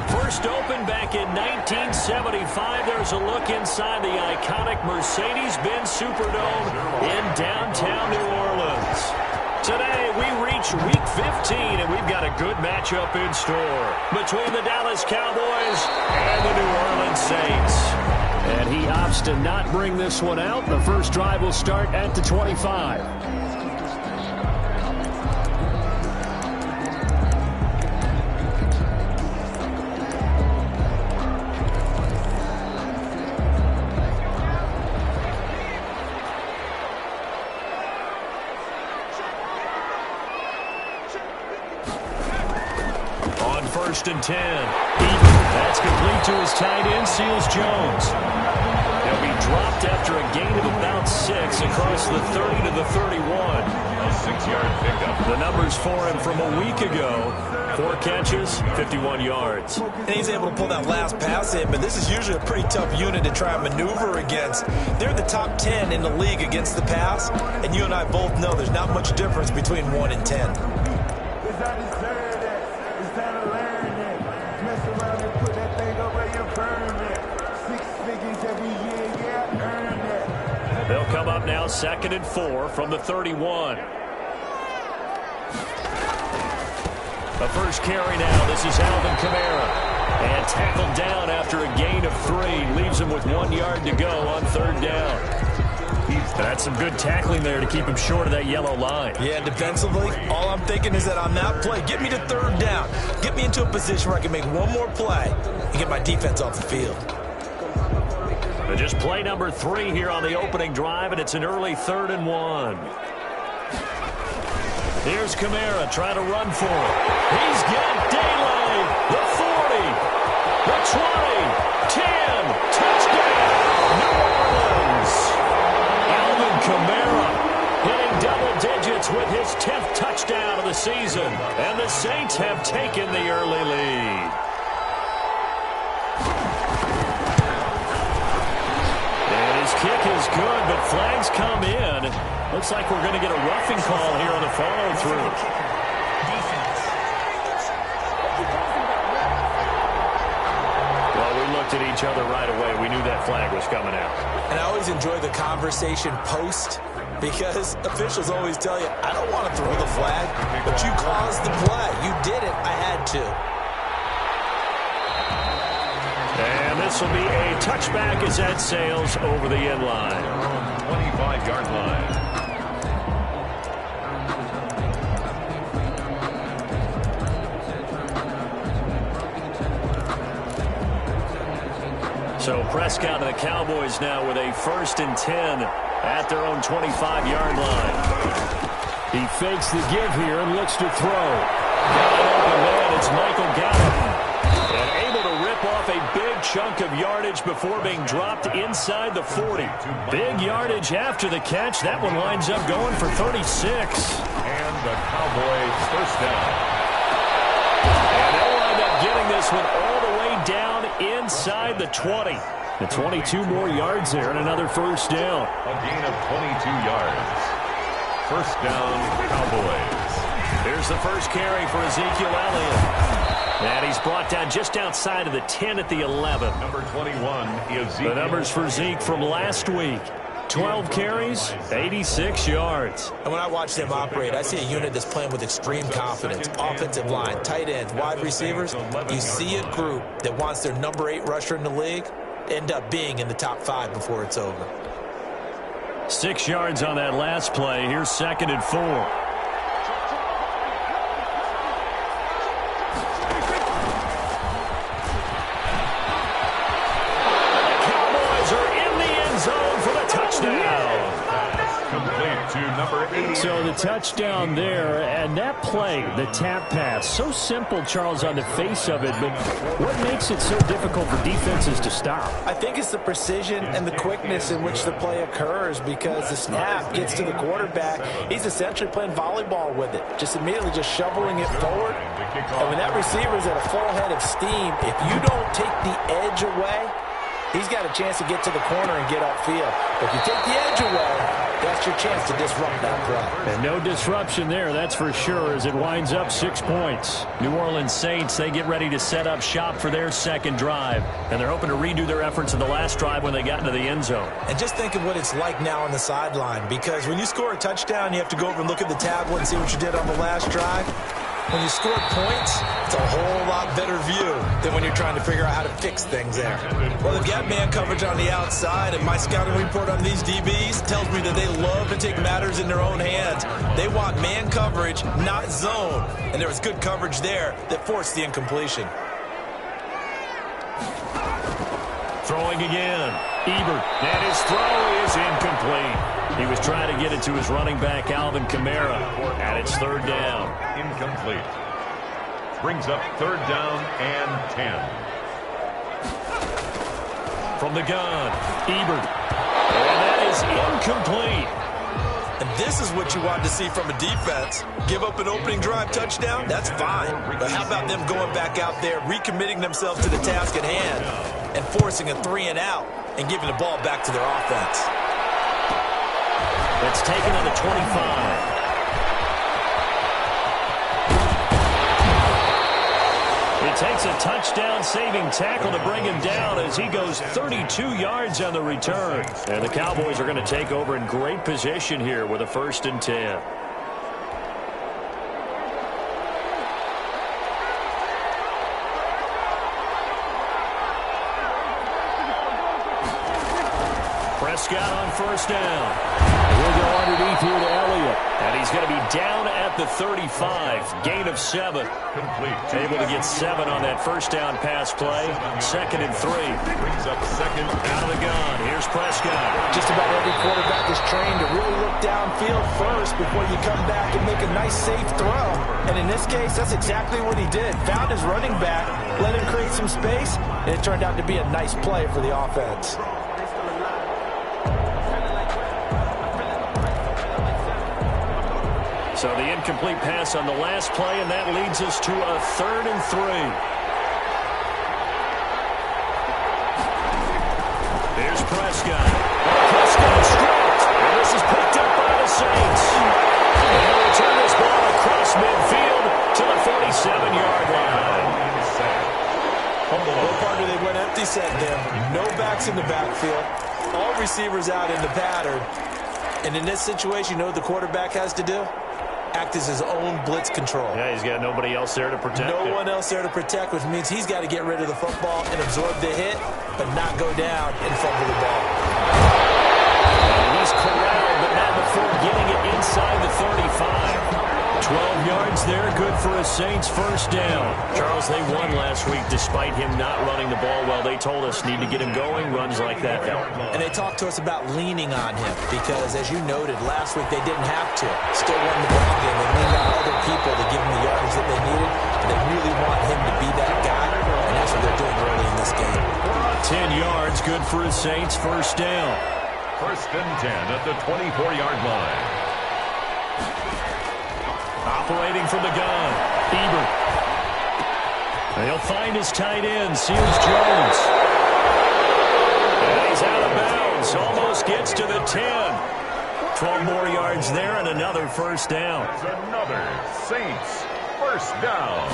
First opened back in 1975. There's a look inside the iconic Mercedes-Benz Superdome in downtown New Orleans. Today, we reach Week 15, and we've got a good matchup in store between the Dallas Cowboys and the New Orleans Saints. And he opts to not bring this one out. The first drive will start at the 25. First and 10. That's complete to his tight end, Seals Jones. He'll be dropped after a gain of about 6 across the 30 to the 31. A 6-yard pickup. The numbers for him from a week ago. 4 catches, 51 yards. And he's able to pull that last pass in, but this is usually a pretty tough unit to try and maneuver against. They're in the top 10 in the league against the pass, and you and I both know there's not much difference between 1 and 10. They'll come up now 2nd and 4 from the 31. The first carry now. This is Alvin Kamara. And tackled down after a gain of 3. Leaves him with 1 yard to go on 3rd down. That's some good tackling there to keep him short of that yellow line. Yeah, defensively, all I'm thinking is that on that play, get me to 3rd down. Get me into a position where I can make one more play and get my defense off the field. Just play number 3 here on the opening drive, and it's an early 3rd and 1. Here's Kamara trying to run for it. He's got daylight. The 40, the 20, 10, touchdown, New Orleans. Alvin Kamara hitting double digits with his 10th touchdown of the season, and the Saints have taken the early lead. Kick is good, but flags come in. Looks like we're going to get a roughing call here on the follow-through. Well, we looked at each other right away. We knew that flag was coming out. And I always enjoy the conversation post, because officials always tell you, I don't want to throw the flag, but you caused the play. You did it. I had to. And this will be a touchback as that sails over the end line. 25-yard line. So Prescott and the Cowboys now with a 1st and 10 at their own 25-yard line. He fakes the give here and looks to throw. Got an open man. It's Michael Gallup. And able to rip off a big chunk of yardage before being dropped inside the 40. Big yardage after the catch. That one lines up going for 36. And the Cowboys first down. And they'll wind up getting this one all the way down inside the 20. The 22 more yards there and another first down. A gain of 22 yards. First down, Cowboys. Here's the first carry for Ezekiel Elliott. And he's brought down just outside of the 10 at the 11. Number 21 is Zeke. The numbers for Zeke from last week. 12 carries, 86 yards. And when I watch them operate, I see a unit that's playing with extreme confidence. Offensive line, tight ends, wide receivers. You see a group that wants their number 8 rusher in the league end up being in the top 5 before it's over. 6 yards on that last play. Here's 2nd and 4. So the touchdown there, and that play, the tap pass, so simple, Charles, on the face of it, but what makes it so difficult for defenses to stop? I think it's the precision and the quickness in which the play occurs, because the snap gets to the quarterback. He's essentially playing volleyball with it, just immediately just shoveling it forward. And when that receiver is at a full head of steam, if you don't take the edge away, he's got a chance to get to the corner and get upfield. If you take the edge away, that's your chance to disrupt that play. And no disruption there, that's for sure, as it winds up 6 points. New Orleans Saints, they get ready to set up shop for their second drive. And they're hoping to redo their efforts in the last drive when they got into the end zone. And just think of what it's like now on the sideline, because when you score a touchdown, you have to go over and look at the tablet and see what you did on the last drive. When you score points, it's a whole lot better view than when you're trying to figure out how to fix things there. Well, they've got man coverage on the outside, and my scouting report on these DBs tells me that they love to take matters in their own hands. They want man coverage, not zone. And there was good coverage there that forced the incompletion. Throwing again. Ebert, and his throw is incomplete. He was trying to get it to his running back, Alvin Kamara, and it's 3rd down. Incomplete. Brings up 3rd down and 10. From the gun, Ebert, and that is incomplete. And this is what you want to see from a defense. Give up an opening drive touchdown, that's fine. But how about them going back out there, recommitting themselves to the task at hand, and forcing a 3-and-out and giving the ball back to their offense. It's taken on the 25. It takes a touchdown-saving tackle to bring him down as he goes 32 yards on the return. And the Cowboys are going to take over in great position here with a 1st and 10. Prescott on 1st down. He'll go underneath here to Elliott. And he's going to be down at the 35. Gain of 7. Complete. Able to get 7 on that 1st down pass play. 2nd and 3. Brings up 2nd out of the gun. Here's Prescott. Just about every quarterback is trained to really look downfield first before you come back and make a nice, safe throw. And in this case, that's exactly what he did. Found his running back, let him create some space, and it turned out to be a nice play for the offense. So the incomplete pass on the last play, and that leads us to a 3rd and 3. There's Prescott. Prescott stripped, and this is picked up by the Saints. And they'll return this ball across midfield to the 47-yard line. No part they went empty set there. No backs in the backfield. All receivers out in the pattern. And in this situation, you know what the quarterback has to do? Act as his own blitz control. Yeah, he's got nobody else there to protect No one else there to protect, which means he's got to get rid of the football and absorb the hit, but not go down and fumble the ball. And he's corralled, but not before getting it inside the 35. 12 yards there, good for a Saints 1st down. Charles, they won last week despite him not running the ball well. They told us need to get him going, runs like that help. And they talked to us about leaning on him because, as you noted, last week they didn't have to. Still won the ball game. They leaned on other people to give them the yardage that they needed, but they really want him to be that guy, and that's what they're doing early in this game. 10 yards, good for a Saints 1st down. 1st and 10 at the 24-yard line. Operating from the gun, Ebert. They'll find his tight end, Seals Jones. And he's out of bounds, almost gets to the 10. 12 more yards there and another 1st down. That's another Saints 1st down.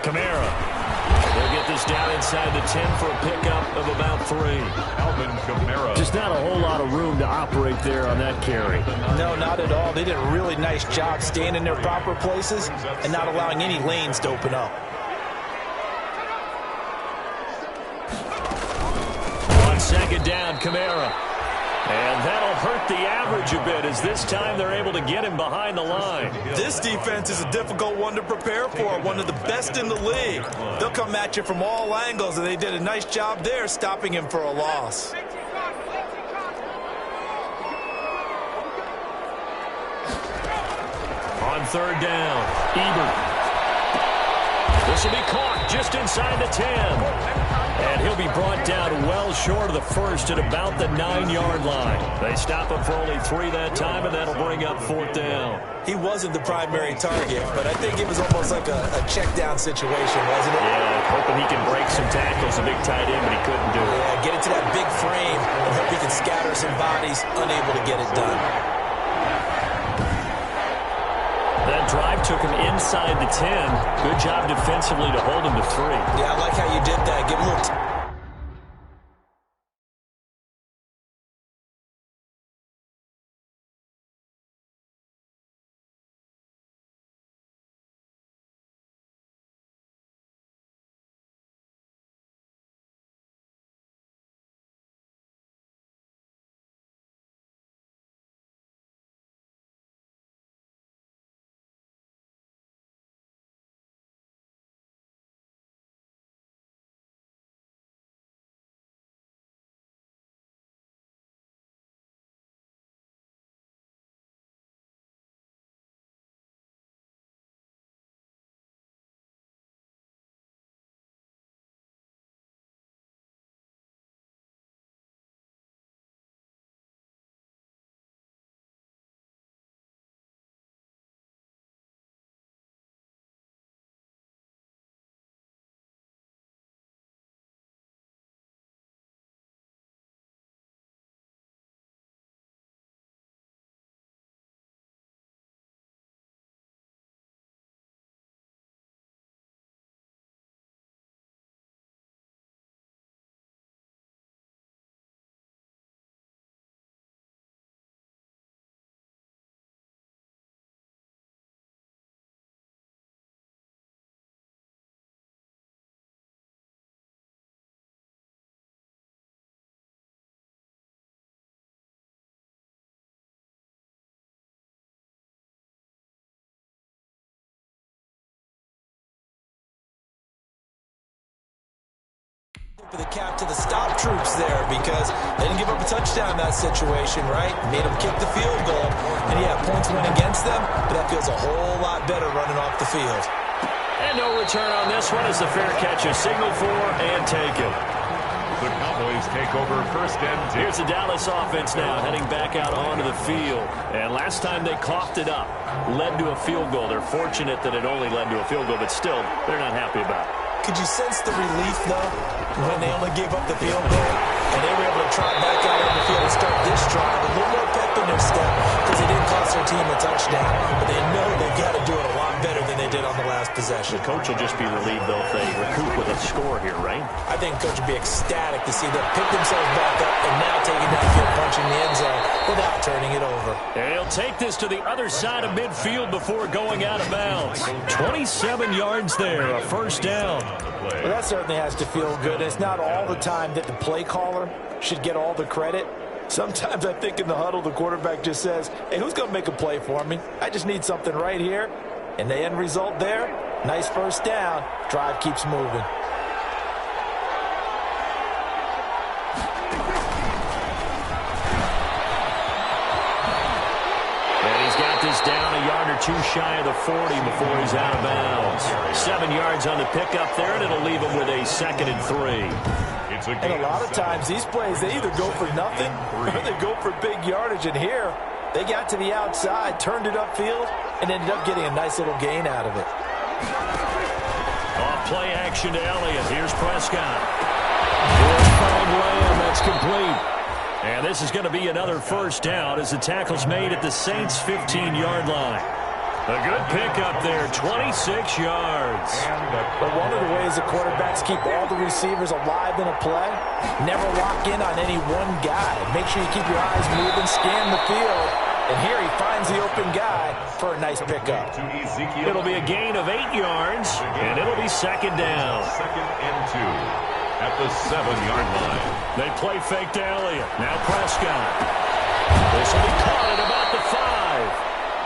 Kamara. They'll get this down inside the 10 for a pickup of about 3. Alvin Kamara. Just not a whole lot of room to operate there on that carry. No, not at all. They did a really nice job staying in their proper places and not allowing any lanes to open up. On 2nd down, Kamara. And that'll hurt the average a bit as this time they're able to get him behind the line. This defense is a difficult one to prepare for, one of the best in the league. They'll come at you from all angles, and they did a nice job there stopping him for a loss. On 3rd down, Ebert. This will be caught just inside the 10. And he'll be brought down well short of the first at about the 9-yard line. They stop him for only 3 that time, and that'll bring up 4th down. He wasn't the primary target, but I think it was almost like a check down situation, wasn't it? Yeah, hoping he can break some tackles, a big tight end, but he couldn't do it. Yeah, get it to that big frame and hope he can scatter some bodies, unable to get it done. That drive took him inside the 10. Good job defensively to hold him to 3. Yeah, I like how you did that. Give him a little for the cap to the stop troops there because they didn't give up a touchdown in that situation, right? Made them kick the field goal. And yeah, points went against them, but that feels a whole lot better running off the field. And no return on this one as the fair catch is signaled for and taken. The Cowboys take over 1st and 10. Here's the Dallas offense now heading back out onto the field. And last time they coughed it up, led to a field goal. They're fortunate that it only led to a field goal, but still, they're not happy about it. Could you sense the relief, though, when they only gave up the field goal and they were able to trot back out on the field and start this drive? A little more pep in their step because they didn't cost their team a touchdown, but they know they've got to do it a lot better than they did on the last possession. The coach will just be relieved, though, if they recoup with a score here, right? I think the coach would be ecstatic to see them pick themselves back up and now taking that field, punching the end zone without turning it over. And he'll take this to the other side of midfield before going out of bounds. 27 yards there, a 1st down. Well, that certainly has to feel good. It's not all the time that the play caller should get all the credit. Sometimes I think in the huddle, the quarterback just says, hey, who's going to make a play for me? I just need something right here. And the end result there, nice 1st down. Drive keeps moving. This down a yard or 2 shy of the 40 before he's out of bounds. 7 yards on the pickup there, and it'll leave him with a 2nd and 3. And a lot of times these plays, they either go for nothing or they go for big yardage. And here, they got to the outside, turned it upfield, and ended up getting a nice little gain out of it. Off play action to Elliott. Here's Prescott. Here's Fine Lamb. That's complete. And this is going to be another 1st down as the tackle's made at the Saints' 15-yard line. A good pickup there, 26 yards. But one of the ways the quarterbacks keep all the receivers alive in a play, never lock in on any one guy. Make sure you keep your eyes moving, scan the field. And here he finds the open guy for a nice pickup. It'll be a gain of 8 yards, and it'll be 2nd down. 2nd and 2. At the 7-yard line. They play fake to Elliott. Now Prescott. This will be caught at about the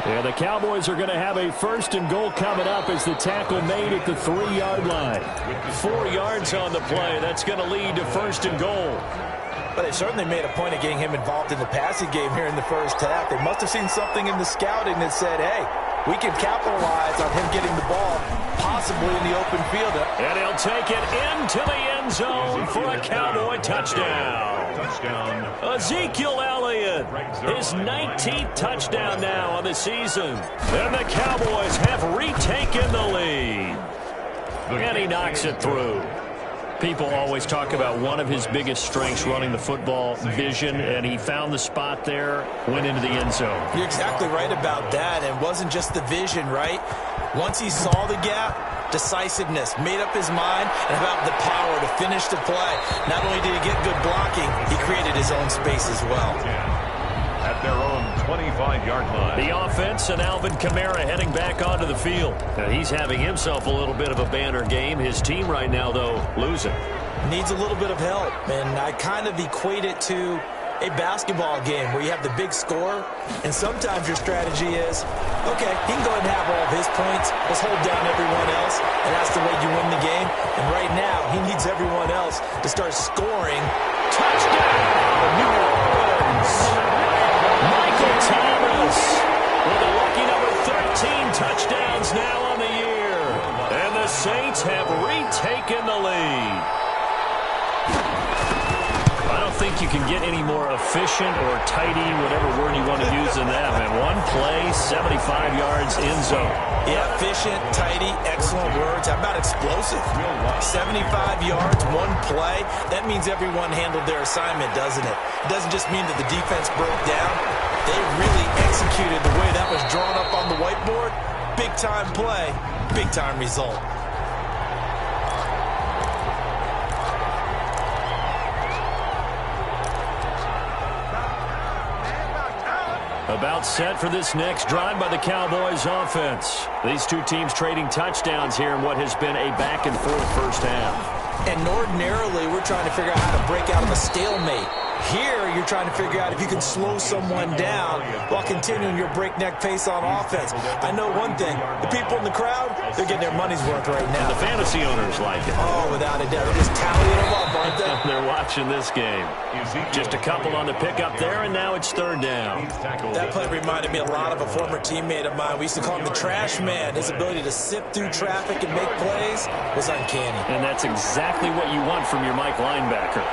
5. And the Cowboys are going to have a 1st and goal coming up as the tackle made at the 3-yard line. 4 yards on the play. That's going to lead to 1st and goal. But they certainly made a point of getting him involved in the passing game here in the 1st half. They must have seen something in the scouting that said, hey, we can capitalize on him getting the ball possibly in the open field. And he'll take it into the end zone for a Cowboy touchdown. Ezekiel Elliott, his 19th touchdown now on the season. And the Cowboys have retaken the lead. And he knocks it through. People always talk about one of his biggest strengths running the football, vision, and he found the spot there, went into the end zone. You're exactly right about that. It wasn't just the vision, right? Once he saw the gap, decisiveness, made up his mind, and about the power to finish the play. Not only did he get good blocking, he created his own space as well. At their own 25-yard line. The offense and Alvin Kamara heading back onto the field. Now he's having himself a little bit of a banner game. His team right now, though, losing. Needs a little bit of help, and I kind of equate it to a basketball game where you have the big score, and sometimes your strategy is, okay, he can go ahead and have all of his points. Let's hold down everyone else, and that's the way you win the game. And right now, he needs everyone else to start scoring. Touchdown, New Orleans! Michael Thomas with a lucky number 13 touchdowns now on the year. And the Saints have retaken the lead. I don't think you can get any more efficient or tidy, whatever word you want to use in that. Man, one play, 75 yards in zone. Yeah, efficient, tidy, excellent words. How about explosive? 75 yards, one play. That means everyone handled their assignment, doesn't it? It doesn't just mean that the defense broke down. They really executed the way that was drawn up on the whiteboard. Big-time play, big-time result. About set for this next drive by the Cowboys offense. These two teams trading touchdowns here in what has been a back-and-forth first half. And ordinarily, we're trying to figure out how to break out of a stalemate. Here, you're trying to figure out if you can slow someone down while continuing your breakneck pace on offense. I know one thing. The people in the crowd, they're getting their money's worth right now. And the fantasy owners like it. Oh, without a doubt. They're just tallying them up, aren't they? They're watching this game. Just a couple on the pickup there, and now it's third down. That play reminded me a lot of a former teammate of mine. We used to call him the trash man. His ability to sift through traffic and make plays was uncanny. And that's exactly what you want from your Mike linebacker.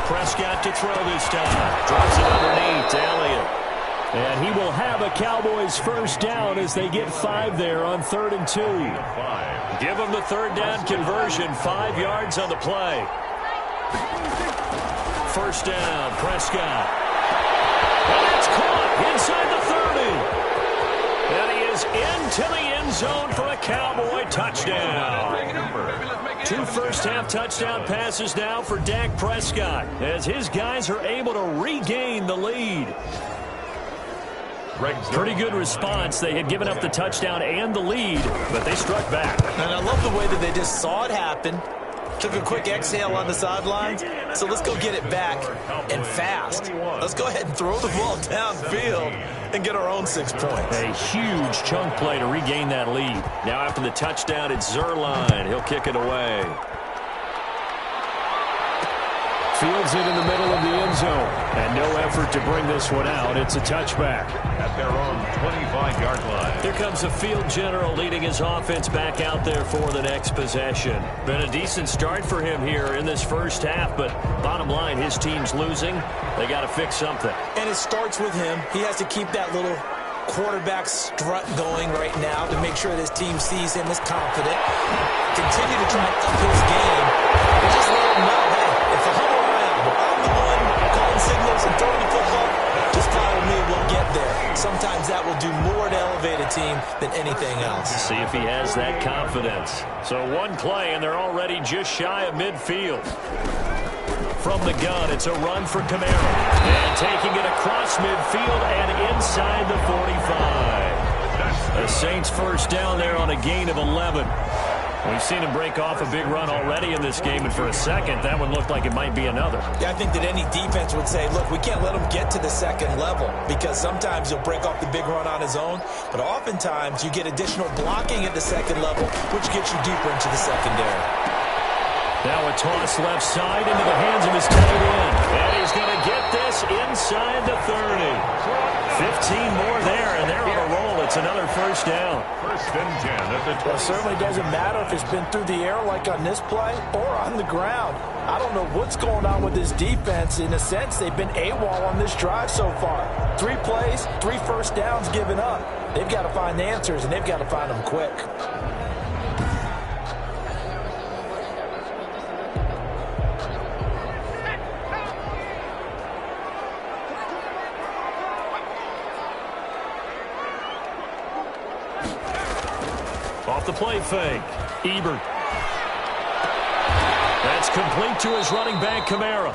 Prescott to throw this time. Drops it underneath to Elliott. And he will have a Cowboys first down as they get 5 there on 3rd and 2. Give them the third down conversion. 5 yards on the play. First down, Prescott. And it's caught inside the 30. And he is into the end zone for a Cowboy touchdown. 2 first-half touchdown passes now for Dak Prescott as his guys are able to regain the lead. Pretty good response. They had given up the touchdown and the lead, but they struck back. And I love the way that they just saw it happen. Took a quick exhale on the sidelines. So let's go get it back and fast. Let's go ahead and throw the ball downfield and get our own 6 points. A huge chunk play to regain that lead. Now after the touchdown, it's Zerline. He'll kick it away. Fields it in the middle of the end zone. And no effort to bring this one out. It's a touchback. At their own 25-yard line. Here comes the field general leading his offense back out there for the next possession. Been a decent start for him here in this first half, but bottom line, his team's losing. They got to fix something. And it starts with him. He has to keep that little quarterback strut going right now to make sure that his team sees him as confident. Continue to try to up his game. And just let him know, hey, if I huddle around, I'm the one calling signals and throwing the football. Just follow me, we'll get there. Sometimes that will do more to elevate a team than anything else. See if he has that confidence. So one play, and they're already just shy of midfield. From the gun, it's a run for Kamara. And taking it across midfield and inside the 45. The Saints first down there on a gain of 11. We've seen him break off a big run already in this game, and for a second, that one looked like it might be another. Yeah, I think that any defense would say, look, we can't let him get to the second level because sometimes he'll break off the big run on his own, but oftentimes you get additional blocking at the second level, which gets you deeper into the secondary. Now a toss left side into the hands of his tight end. And he's going to get this inside the 30. 15 more there, and they're on a roll. It's another first down. First and 10 at the 20. It certainly doesn't matter if it's been through the air like on this play or on the ground. I don't know what's going on with this defense. In a sense, they've been AWOL on this drive so far. 3 plays, 3 first downs given up. They've got to find the answers, and they've got to find them quick. Off the play fake. Ebert. That's complete to his running back, Kamara.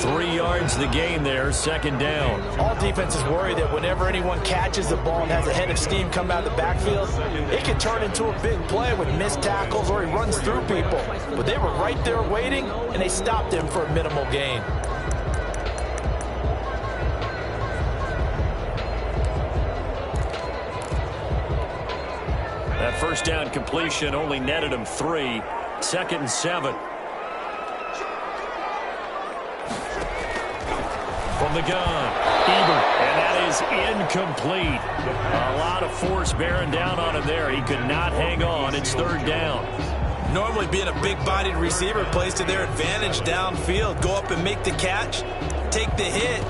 3 yards the gain there, second down. All defenses worry that whenever anyone catches the ball and has a head of steam come out of the backfield, it can turn into a big play with missed tackles or he runs through people. But they were right there waiting, and they stopped him for a minimal gain. That first down completion only netted him 3. Second and 7. From the gun, Ebert, and that is incomplete. A lot of force bearing down on him there. He could not hang on. It's third down. Normally being a big-bodied receiver plays to their advantage downfield. Go up and make the catch, take the hit,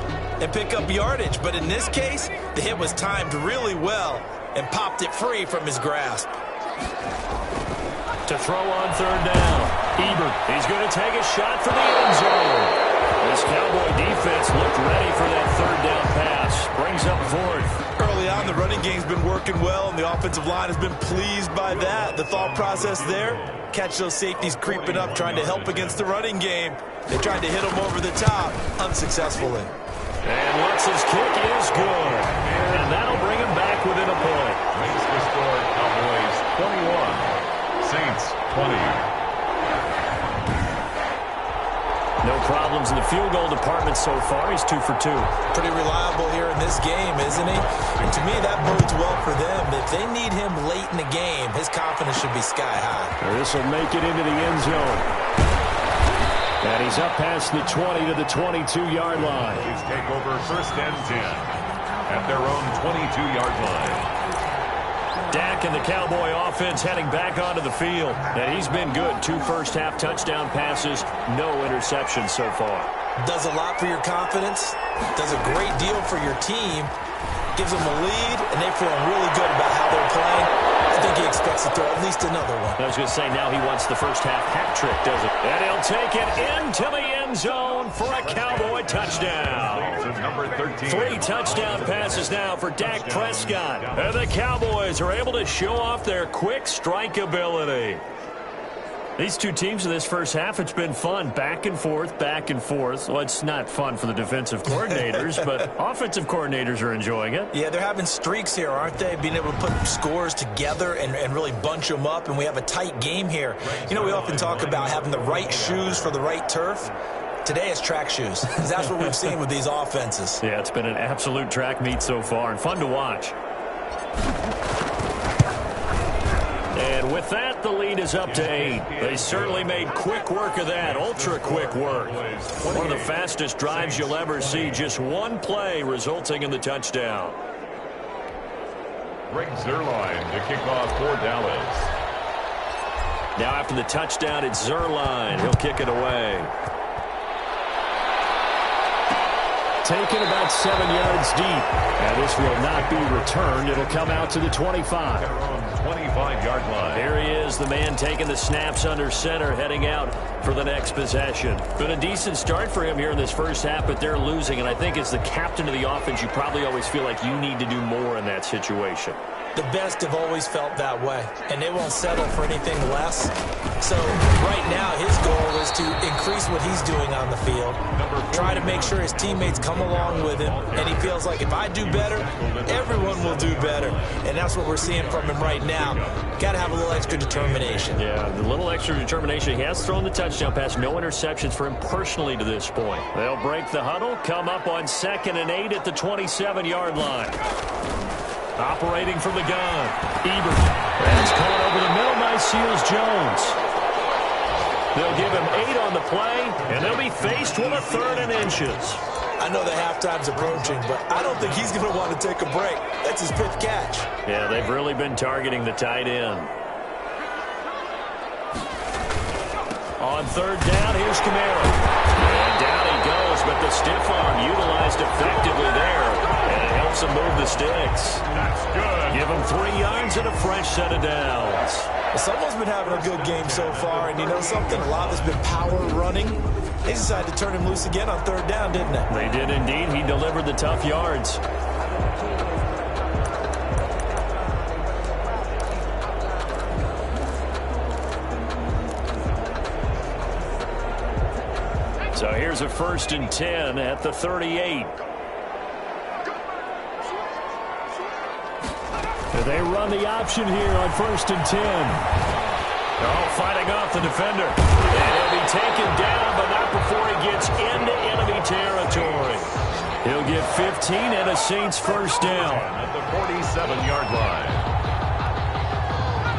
and pick up yardage. But in this case, the hit was timed really well and popped it free from his grasp. To throw on third down, Ebert. He's going to take a shot for the end zone. This Cowboy defense looked ready for that third down pass. Brings up fourth. Early on, the running game's been working well, and the offensive line has been pleased by that. The thought process there, catch those safeties creeping up, trying to help against the running game. They tried to hit them over the top, unsuccessfully. And Lutz's kick is good. And that'll bring him back within a point. Makes the score Cowboys 21, Saints 20. No problems in the field goal department so far. He's 2 for 2. Pretty reliable here in this game, isn't he? And to me, that bodes well for them. If they need him late in the game, his confidence should be sky high. This will make it into the end zone. And he's up past the 20 to the 22-yard line. Please take over first and 10 at their own 22-yard line. Dak and the Cowboy offense heading back onto the field. And he's been good. 2 first-half touchdown passes, no interceptions so far. Does a lot for your confidence, does a great deal for your team, gives them a lead, and they're feeling really good about how they're playing. I think he expects to throw at least another one. I was going to say, now he wants the first-half hat trick, doesn't he? And he'll take it into the end zone for a Cowboy touchdown. Number 13. 3 touchdown passes now for Dak Prescott. And the Cowboys are able to show off their quick strike ability. These two teams in this first half, it's been fun. Back and forth, back and forth. Well, it's not fun for the defensive coordinators, but offensive coordinators are enjoying it. Yeah, they're having streaks here, aren't they? Being able to put scores together and really bunch them up, and we have a tight game here. You know, we often talk about having the right shoes for the right turf. Today it's track shoes. That's what we've seen with these offenses. Yeah, it's been an absolute track meet so far and fun to watch. And with that, the lead is up to 8. They certainly made quick work of that, ultra-quick work. One of the fastest drives you'll ever see, just one play resulting in the touchdown. Greg Zuerlein to kick off for Dallas. Now after the touchdown, it's Zuerlein. He'll kick it away. Taken about 7 yards deep. And this will not be returned. It'll come out to the 25. Their own 25-yard line. Here he is, the man taking the snaps under center, heading out for the next possession. Been a decent start for him here in this first half, but they're losing. And I think as the captain of the offense, you probably always feel like you need to do more in that situation. The best have always felt that way, and they won't settle for anything less. So right now his goal is to increase what he's doing on the field, try to make sure his teammates come along with him, and he feels like if I do better, everyone will do better. And that's what we're seeing from him right now. Got to have a little extra determination. Yeah, the little extra determination. He has thrown the touchdown pass, no interceptions for him personally to this point. They'll break the huddle, come up on 2nd and 8 at the 27-yard line. Operating from the gun, Ebert. That's caught over the middle by Seals-Jones. They'll give him 8 on the play, and they'll be faced with a 3rd and inches. I know the halftime's approaching, but I don't think he's going to want to take a break. That's his 5th catch. Yeah, they've really been targeting the tight end. On 3rd down, here's Kamara. And down he goes, but the stiff arm utilized effectively there. And it helps him move the sticks. That's good. Give him 3 yards and a fresh set of downs. Someone's been having a good game so far, and you know something? A lot of it's been power running. They decided to turn him loose again on 3rd down, didn't they? They did indeed. He delivered the tough yards. So here's a 1st and 10 at the 38. They run the option here on 1st and 10. Oh, fighting off the defender. And he'll be taken down, but not before he gets into enemy territory. He'll get 15 and a Saints 1st down. At the 47-yard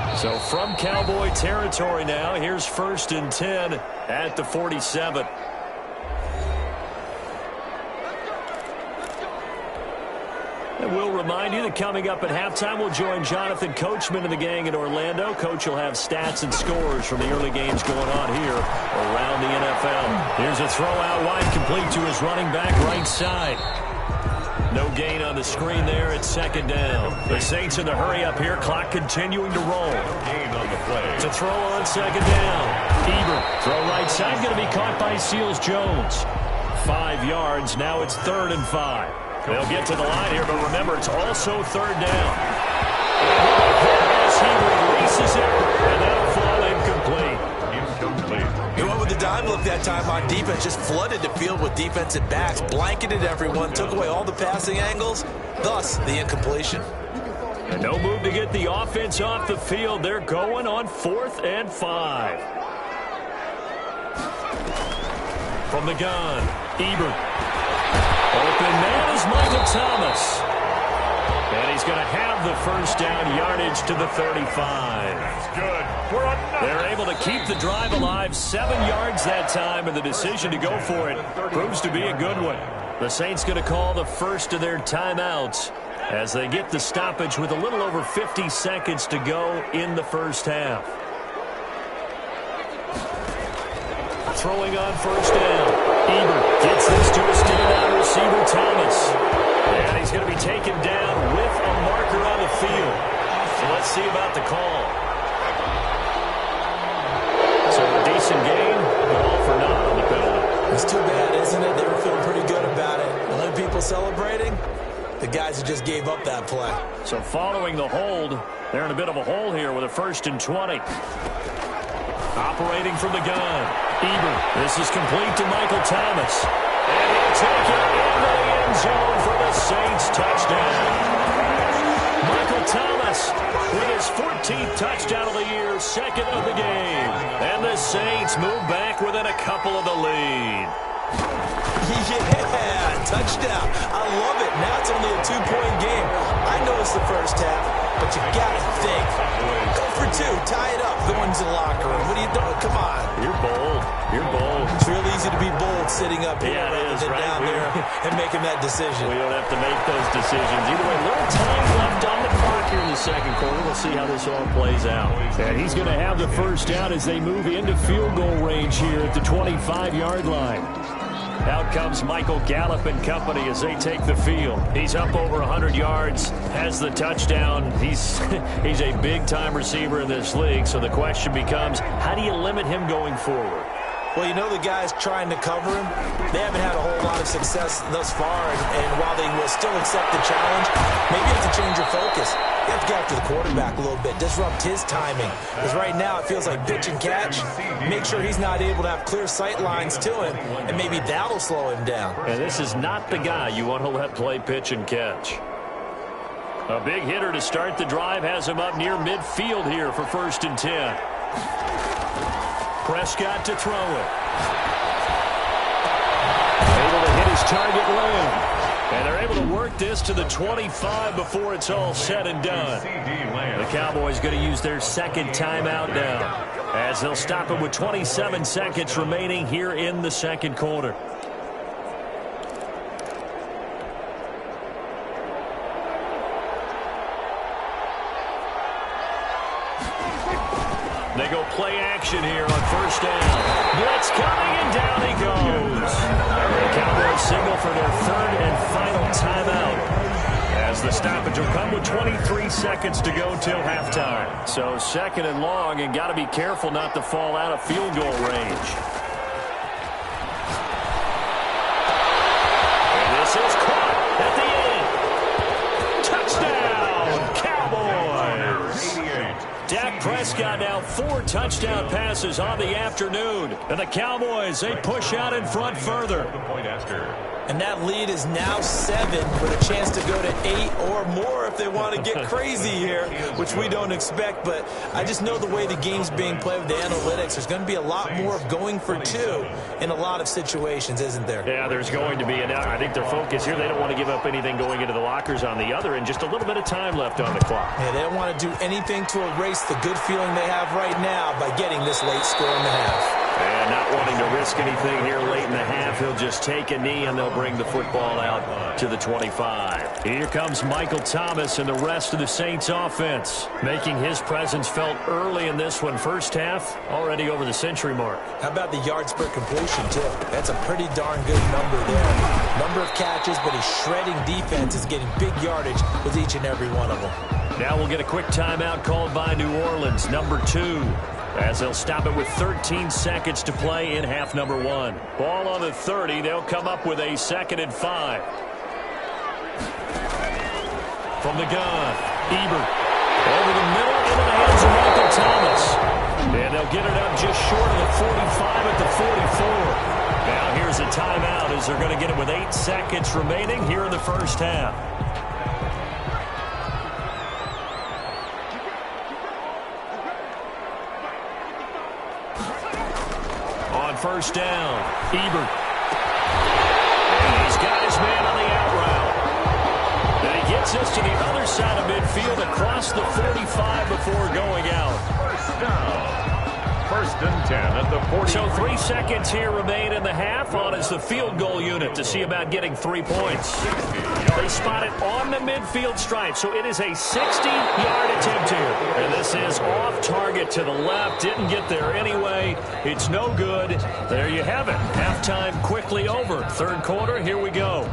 line. So from Cowboy territory now, here's 1st and 10 at the 47. And we'll remind you that coming up at halftime, we'll join Jonathan Coachman and the gang in Orlando. Coach will have stats and scores from the early games going on here around the NFL. Here's a throw out wide, complete to his running back right side. No gain on the screen there at 2nd down. The Saints in the hurry up here, clock continuing to roll. Gain on the play. To throw on 2nd down. Ebert, throw right side, going to be caught by Seals Jones. 5 yards, now it's 3rd and 5. They'll get to the line here, but remember, it's also 3rd down. As he releases it, and that'll fall incomplete. Incomplete. He went with the dime look that time on defense, just flooded the field with defensive backs, blanketed everyone, took away all the passing angles, thus the incompletion. And no move to get the offense off the field. They're going on 4th and 5. From the gun, Ebert. Open man is Michael Thomas. And he's going to have the 1st down, yardage to the 35. That's good. For another. They're able to keep the drive alive, 7 yards that time, and the decision to go for it proves to be a good one. The Saints going to call the first of their timeouts as they get the stoppage with a little over 50 seconds to go in the 1st half. Throwing on 1st down. Ebert gets this to a standout receiver, Thomas. And he's going to be taken down with a marker on the field. So let's see about the call. So a decent game, but all for naught on the penalty. It's too bad, isn't it? They were feeling pretty good about it. The only people celebrating, the guys who just gave up that play. So following the hold, they're in a bit of a hole here with a 1st and 20. Operating from the gun. Ebert. This is complete to Michael Thomas. And he'll take it into the end zone for the Saints touchdown. Michael Thomas with his 14th touchdown of the year, 2nd of the game. And the Saints move back within a couple of the lead. Yeah, touchdown. I love it. Now it's only a 2-point game. I know it's the 1st half, but you got to think. Go for 2. Tie it up. Go into the locker room. What are you doing? Come on. You're bold. You're bold. It's real easy to be bold sitting up here rather than right? down there and making that decision. We don't have to make those decisions. Either way, little time left on the clock here in the 2nd quarter. We'll see how this all plays out. And he's going to have the 1st down as they move into field goal range here at the 25-yard line. Out comes Michael Gallup and company as they take the field. He's up over 100 yards, has the touchdown. He's a big-time receiver in this league, so the question becomes, how do you limit him going forward? Well, you know the guys trying to cover him, they haven't had a whole lot of success thus far, and while they will still accept the challenge, maybe you have to change your focus. You have to get after the quarterback a little bit, disrupt his timing. Because right now it feels like pitch and catch. Make sure he's not able to have clear sight lines to him, and maybe that'll slow him down. And this is not the guy you want to let play pitch and catch. A big hitter to start the drive has him up near midfield here for 1st and 10. Prescott to throw it. Able to hit his target land. And they're able to work this to the 25 before it's all said and done. The Cowboys going to use their 2nd timeout now. as they'll stop it with 27 seconds remaining here in the second quarter. They go play action here on first down. Blitz coming, and down he goes. The Cowboys signal for their third and final timeout, as the stoppage will come with 23 seconds to go till halftime. So second and long, and got to be careful not to fall out of field goal range. And this is caught at the end. Touchdown, Cowboys! Dak Prescott now 4 touchdown passes on the afternoon. And the Cowboys, they push out in front further. And that lead is now 7 with a chance to go to 8 or more if they want to get crazy here, which we don't expect. But I just know the way the game's being played with the analytics, there's going to be a lot more of going for 2 in a lot of situations, isn't there? Yeah, there's going to be. And I think their focus here, they don't want to give up anything going into the lockers on the other, and just a little bit of time left on the clock. Yeah, they don't want to do anything to erase the good feeling they have right now by getting this late score in the half. And not wanting to risk anything here late in the half, he'll just take a knee and they'll bring the football out to the 25. Here comes Michael Thomas and the rest of the Saints offense, making his presence felt early in this one. First half, already over the century mark. How about the yards per completion, too? That's a pretty darn good number there. Number of catches, but his shredding defense is getting big yardage with each and every one of them. Now we'll get a quick timeout called by New Orleans, number 2. As they'll stop it with 13 seconds to play in half number 1. Ball on the 30. They'll come up with a 2nd and 5. From the gun, Ebert. Over the middle, into the hands of Michael Thomas. And they'll get it up just short of the 45 at the 44. Now here's a timeout as they're going to get it with 8 seconds remaining here in the first half. First down, Ebert. And he's got his man on the out route. And he gets us to the other side of midfield across the 45 before going out. First down. First and 10 at the 40. So 3 seconds here remain in the half on as the field goal unit to see about getting 3 points. They spot it on the midfield stripe, so it is a 60-yard attempt here. And this is off target to the left. Didn't get there anyway. It's no good. There you have it. Halftime quickly over. Third quarter, here we go.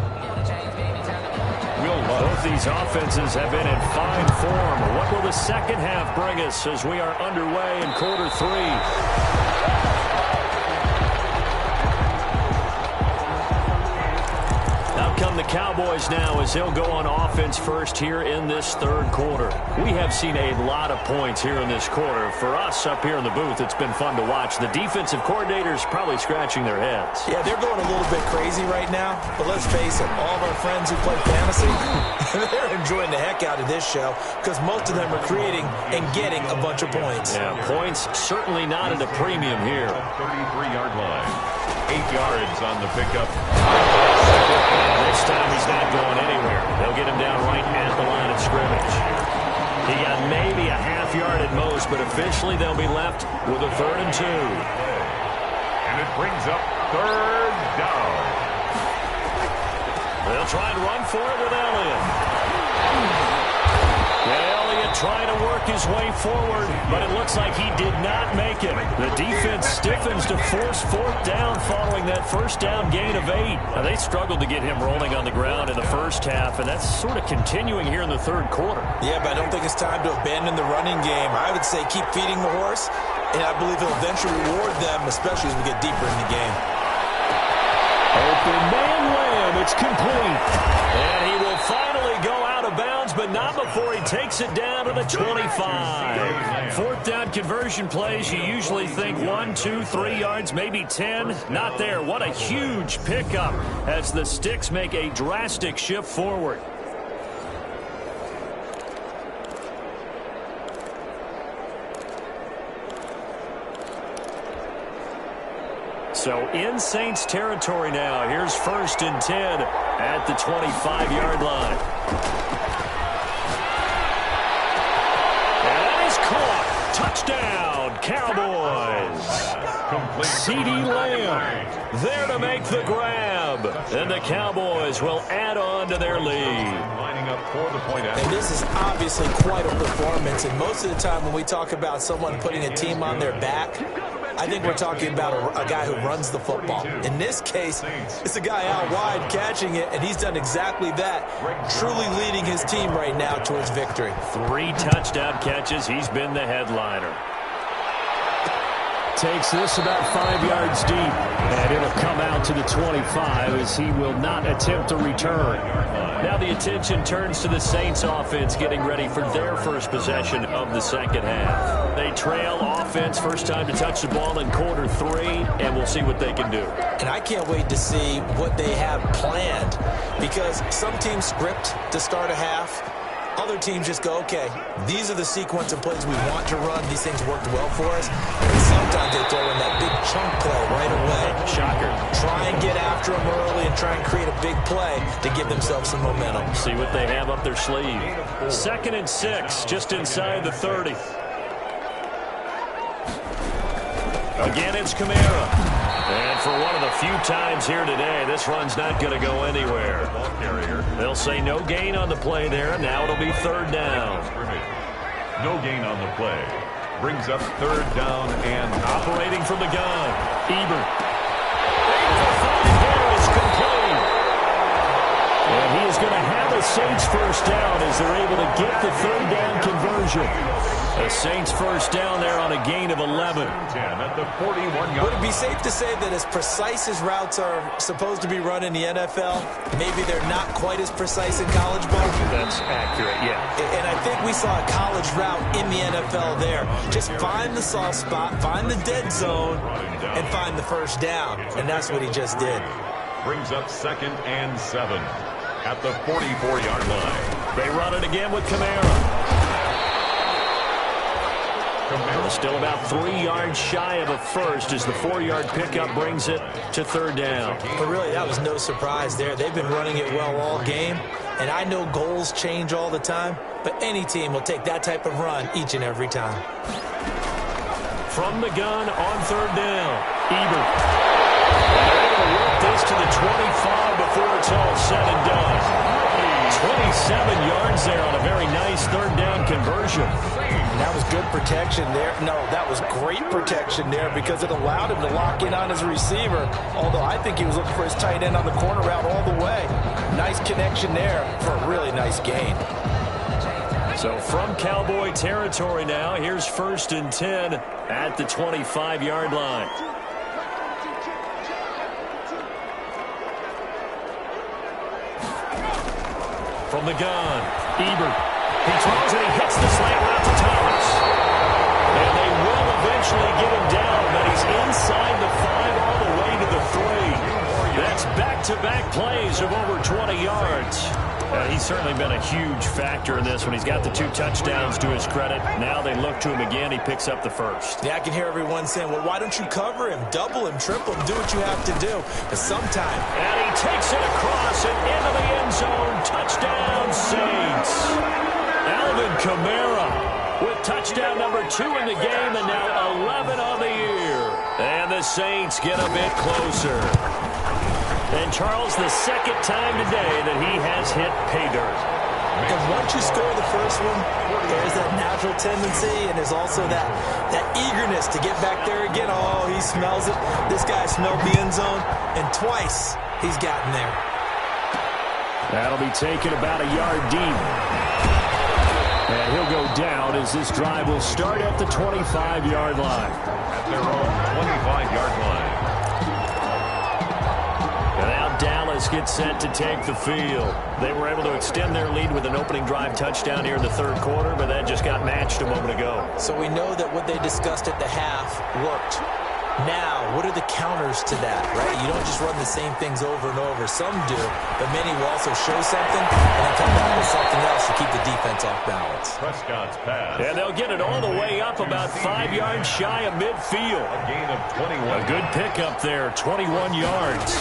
Both these offenses have been in fine form. What will the second half bring us as we are underway in quarter 3? Come the Cowboys now as they'll go on offense first here in this third quarter. We have seen a lot of points here in this quarter. For us up here in the booth, it's been fun to watch. The defensive coordinators probably scratching their heads. Yeah, they're going a little bit crazy right now, but let's face it, all of our friends who play fantasy, they're enjoying the heck out of this show because most of them are creating and getting a bunch of points. Yeah, points certainly not at a premium here. 33-yard line. 8 yards on the pickup. This time he's not going anywhere. They'll get him down right at the line of scrimmage. He got maybe a half yard at most, but officially they'll be left with a 3rd and 2. And it brings up 3rd down. They'll try and run for it with Elliott. Elliott trying to work his way forward, but it looks like he did not make it. The defense stiffens to force 4th down following that first down gain of 8. Now, they struggled to get him rolling on the ground in the first half, and that's sort of continuing here in the third quarter. Yeah, but I don't think it's time to abandon the running game. I would say keep feeding the horse, and I believe he'll eventually reward them, especially as we get deeper in the game. Open man Lamb, it's complete. And he will finally go out of bounds, but not before he takes it down to the 25. 4th down conversion plays, you usually think 1, 2, 3 yards, maybe 10. Not there. What a huge pickup as the Sticks make a drastic shift forward. So in Saints territory now. Here's 1st and 10 at the 25-yard line. And that is caught. Touchdown, Cowboys. CeeDee Lamb there to make the grab. And the Cowboys will add on to their lead. Lining up for the point after. And this is obviously quite a performance. And most of the time when we talk about someone putting a team on their back, I think we're talking about a guy who runs the football. In this case, it's a guy out wide catching it, and he's done exactly that, truly leading his team right now towards victory. 3 touchdown catches. He's been the headliner. Takes this about 5 yards deep, and it'll come out to the 25 as he will not attempt a return. Now the attention turns to the Saints offense getting ready for their first possession of the second half. They trail offense, first time to touch the ball in quarter 3, and we'll see what they can do. And I can't wait to see what they have planned, because some teams script to start a half. Other teams just go, okay, these are the sequence of plays we want to run. These things worked well for us. And sometimes they throw in that big chunk play right away. Shocker. Try and get after them early and try and create a big play to give themselves some momentum. See what they have up their sleeve. 2nd and 6, just inside the 30. Again, it's Kamara. And for one of the few times here today, this run's not going to go anywhere. They'll say no gain on the play there. Now it'll be 3rd down. No gain on the play. Brings up 3rd down and operating from the gun. Ebert. Here is complete. And he is going to have a Saints first down as they're able to get the 3rd down conversion. A Saints first down there on a gain of 11. 10 at the 41-yard. Would it be safe to say that as precise as routes are supposed to be run in the NFL, maybe they're not quite as precise in college ball? That's accurate, yeah. And I think we saw a college route in the NFL there. Just find the soft spot, find the dead zone, and find the first down. And that's what he just did. Brings up 2nd and 7 at the 44-yard line. They run it again with Kamara. Still about 3 yards shy of a first as the 4-yard pickup brings it to 3rd down. But really, that was no surprise there. They've been running it well all game. And I know goals change all the time, but any team will take that type of run each and every time. From the gun on 3rd down, Ebert. And they're able to work this to the 25 before it's all said and done. 27 yards there on a very nice 3rd down conversion. That was good protection there. No, that was great protection there because it allowed him to lock in on his receiver, although I think he was looking for his tight end on the corner route all the way. Nice connection there for a really nice gain. So from Cowboy territory now, here's 1st and 10 at the 25-yard line. From the gun, Ebert. He throws and he hits the slant route to Thomas. And they will eventually get him down, but he's inside the 5 all the way to the 3. That's back-to-back plays of over 20 yards. He's certainly been a huge factor in this one. He's got the 2 touchdowns to his credit. Now they look to him again. He picks up the first. Yeah, I can hear everyone saying, well, why don't you cover him? Double him, triple him, do what you have to do. But sometime. And he takes it across and into the end zone. Touchdown, Saints. Alvin Kamara with touchdown number 2 in the game and now 11 on the year. And the Saints get a bit closer. And Charles, the 2nd time today that he has hit pay dirt. And once you score the first one, there's that natural tendency, and there's also that eagerness to get back there again. Oh, he smells it. This guy smelled the end zone, and twice he's gotten there. That'll be taken about a yard deep. And he'll go down as this drive will start at the 25-yard line. At their own 25-yard line. Dallas gets set to take the field. They were able to extend their lead with an opening drive touchdown here in the 3rd quarter, but that just got matched a moment ago. So we know that what they discussed at the half worked. Now, what are the counters to that, right? You don't just run the same things over and over. Some do, but many will also show something and then come back with something else to keep the defense off balance. Prescott's pass. And they'll get it all the way up about 5 yards shy of midfield. A gain of 21. A good pickup there, 21 yards.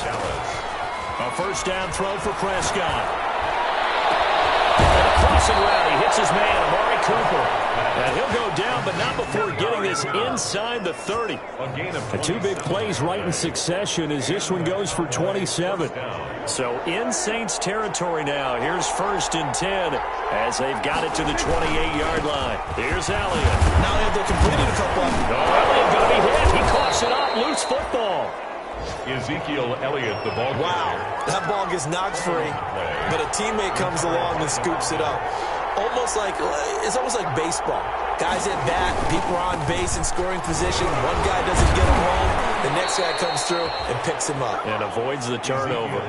A first down throw for Prescott. And a crossing route. He hits his man, Amari Cooper. And he'll go down, but not before getting this inside the 30. The two big plays right in succession as this one goes for 27. So in Saints territory now. Here's 1st and 10 as they've got it to the 28-yard line. Here's Elliott. Now they've completed a couple of them. Elliott going to be hit. He coughs it up. Loose football. Ezekiel Elliott, the ball. Wow, that ball gets knocked free, but a teammate comes along and scoops it up. It's almost like baseball. Guys at bat, people are on base in scoring position. One guy doesn't get him home, the next guy comes through and picks him up. And avoids the turnover.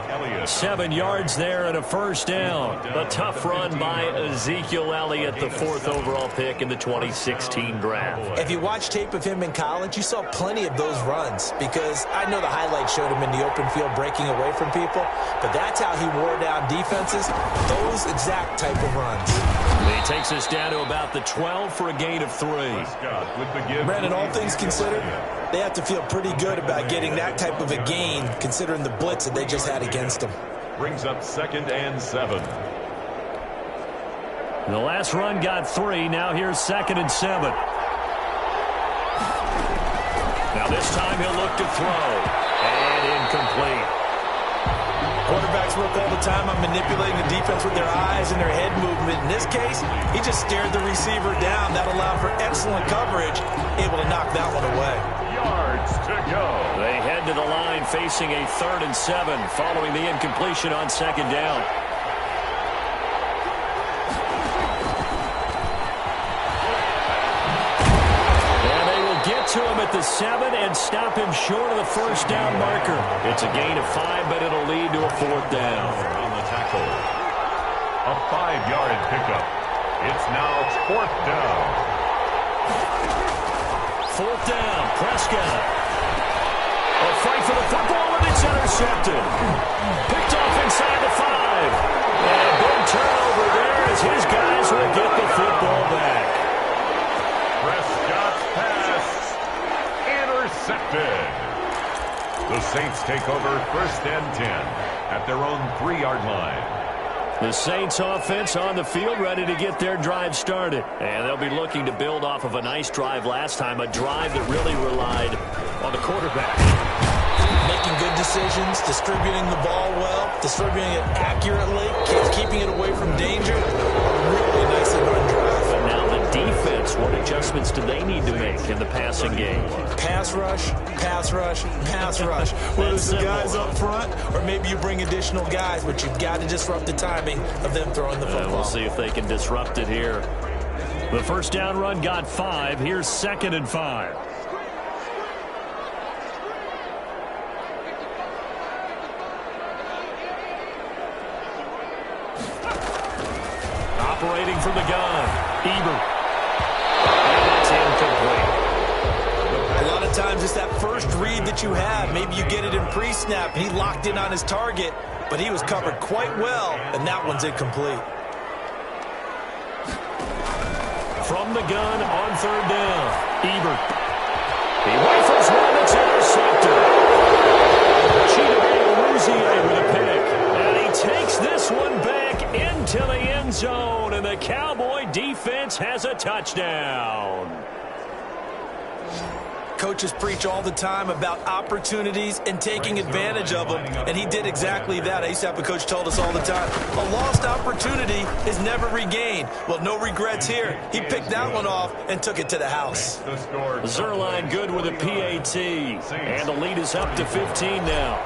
7 yards there and a 1st down. A tough run by Ezekiel Elliott, the 4th overall pick in the 2016 draft. If you watch tape of him in college, you saw plenty of those runs because I know the highlights showed him in the open field breaking away from people, but that's how he wore down defenses, those exact type of runs. He takes us down to about the 12 for a gain of 3. Brandon, all things considered, they have to feel pretty good about getting that type of a gain considering the blitz that they just had against them. Brings up 2nd and 7. The last run got 3. Now here's 2nd and 7. Now this time he'll look to throw. And incomplete. Quarterbacks work all the time on manipulating the defense with their eyes and their head movement. In this case, he just stared the receiver down. That allowed for excellent coverage, able to knock that one away. Yards to go. They head to the line facing a 3rd and 7 following the incompletion on 2nd down. To him at the 7 and stop him short of the 1st down marker. It's a gain of 5, but it'll lead to a 4th down. On the tackle. A 5-yard pickup. It's now 4th down. 4th down, Prescott. A fight for the football, and it's intercepted. Picked off inside the 5. And a big turnover there as his guys will get the football back. Prescott's pass. Intercepted. The Saints take over 1st and 10 at their own 3-yard line. The Saints offense on the field ready to get their drive started. And they'll be looking to build off of a nice drive last time, a drive that really relied on the quarterback. Making good decisions, distributing the ball well, distributing it accurately, keeping it away from danger. Really nicely run drive. And now the defense, what adjustments do they need to make in the passing game? Pass rush, pass rush, pass rush. Whether it's the guys up front or maybe you bring additional guys, but you've got to disrupt the timing of them throwing the football. We'll see if they can disrupt it here. The 1st down run got 5. Here's 2nd and 5. Operating from the gun, Ebert. And it's incomplete. A lot of times it's that first read that you have. Maybe you get it in pre-snap. He locked in on his target, but he was covered quite well, and that one's incomplete. From the gun on 3rd down, Ebert. He rifles one that's intercepted. Chidobe with a pick. And he takes this one back into the end zone, and the Cowboy defense has a touchdown. Coaches preach all the time about opportunities and taking advantage of them, and he did exactly that. I used to have a coach told us all the time, a lost opportunity is never regained. Well, no regrets here. He picked that one off and took it to the house. Zerline good with a PAT, and the lead is up to 15 now.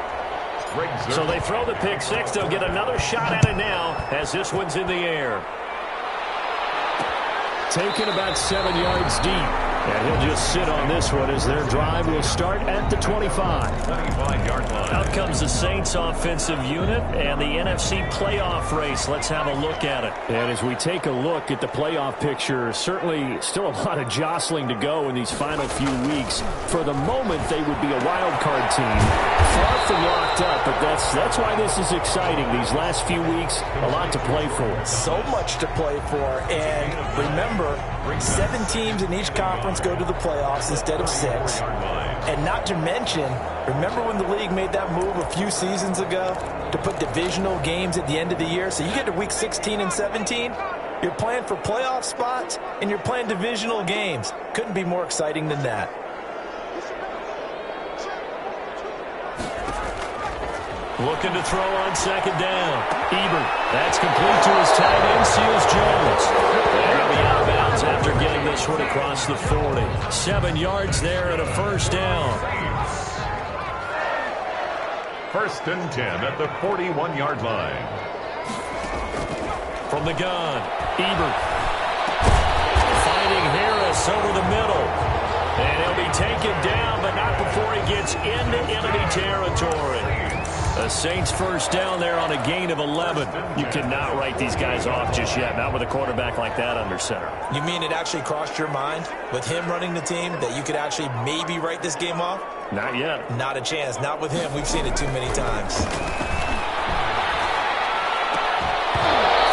So they throw the pick 6. They'll get another shot at it now as this one's in the air. Taken about 7 yards deep. And he'll just sit on this one as their drive will start at the 25. 25-yard line. Out comes the Saints offensive unit and the NFC playoff race. Let's have a look at it. And as we take a look at the playoff picture, certainly still a lot of jostling to go in these final few weeks. For the moment, they would be a wild card team. Far from locked up, but that's why this is exciting. These last few weeks, a lot to play for. So much to play for. And remember, 7 teams in each conference go to the playoffs instead of 6. And not to mention, remember when the league made that move a few seasons ago to put divisional games at the end of the year? So you get to week 16 and 17, You're playing for playoff spots, and you're playing divisional games. Couldn't be more exciting than that. Looking to throw on second down. Ebert, that's complete to his tight end, Seals Jones. And he'll be out of bounds after getting this one across the 40. 7 yards there and a first down. First and 10 at the 41-yard line. From the gun, Ebert. Finding Harris over the middle. And he'll be taken down, but not before he gets into enemy territory. The Saints first down there on a gain of 11. You cannot write these guys off just yet, not with a quarterback like that under center. You mean it actually crossed your mind with him running the team that you could actually maybe write this game off? Not yet. Not a chance. Not with him. We've seen it too many times.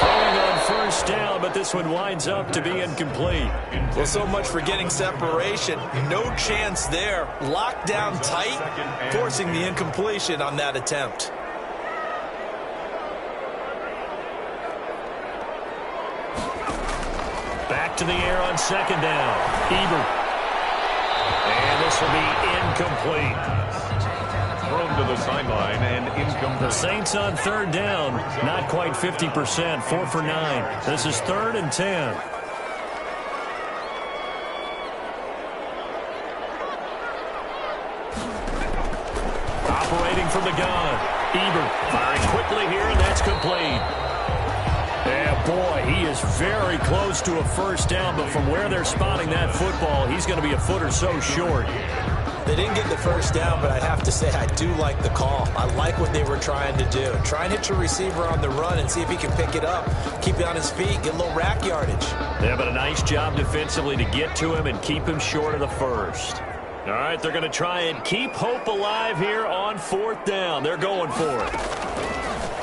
Throwing on first down, but this one winds up to be incomplete. Well, so much for getting separation. No chance there. Locked down tight, forcing the incompletion on that attempt. Back to the air on second down. Ebert. And this will be incomplete. Thrown to the sideline and incomplete. The Saints on third down, not quite 50%, 4 for 9. This is 3rd and 10. Operating from the gun, Ebert firing quickly here, and that's complete. Yeah, boy, he is very close to a first down, but from where they're spotting that football, he's going to be a foot or so short. They didn't get the first down, but I have to say I do like the call. I like what they were trying to do. Try and hit your receiver on the run and see if he can pick it up. Keep it on his feet, get a little rack yardage. Yeah, but a nice job defensively to get to him and keep him short of the first. All right, they're going to try and keep hope alive here on 4th down. They're going for it.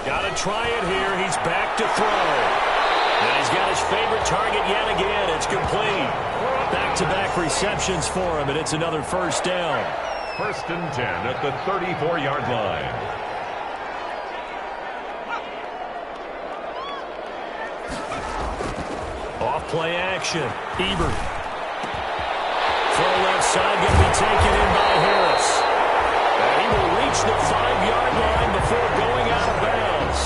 Got to try it here. He's back to throw. And he's got his favorite target yet again. It's complete. Back-to-back receptions for him, and it's another first down. First and 10 at the 34-yard line. Off-play action. Ebert. Throw left side, going to be taken in by Harris. And he will reach the 5-yard line before going out of bounds.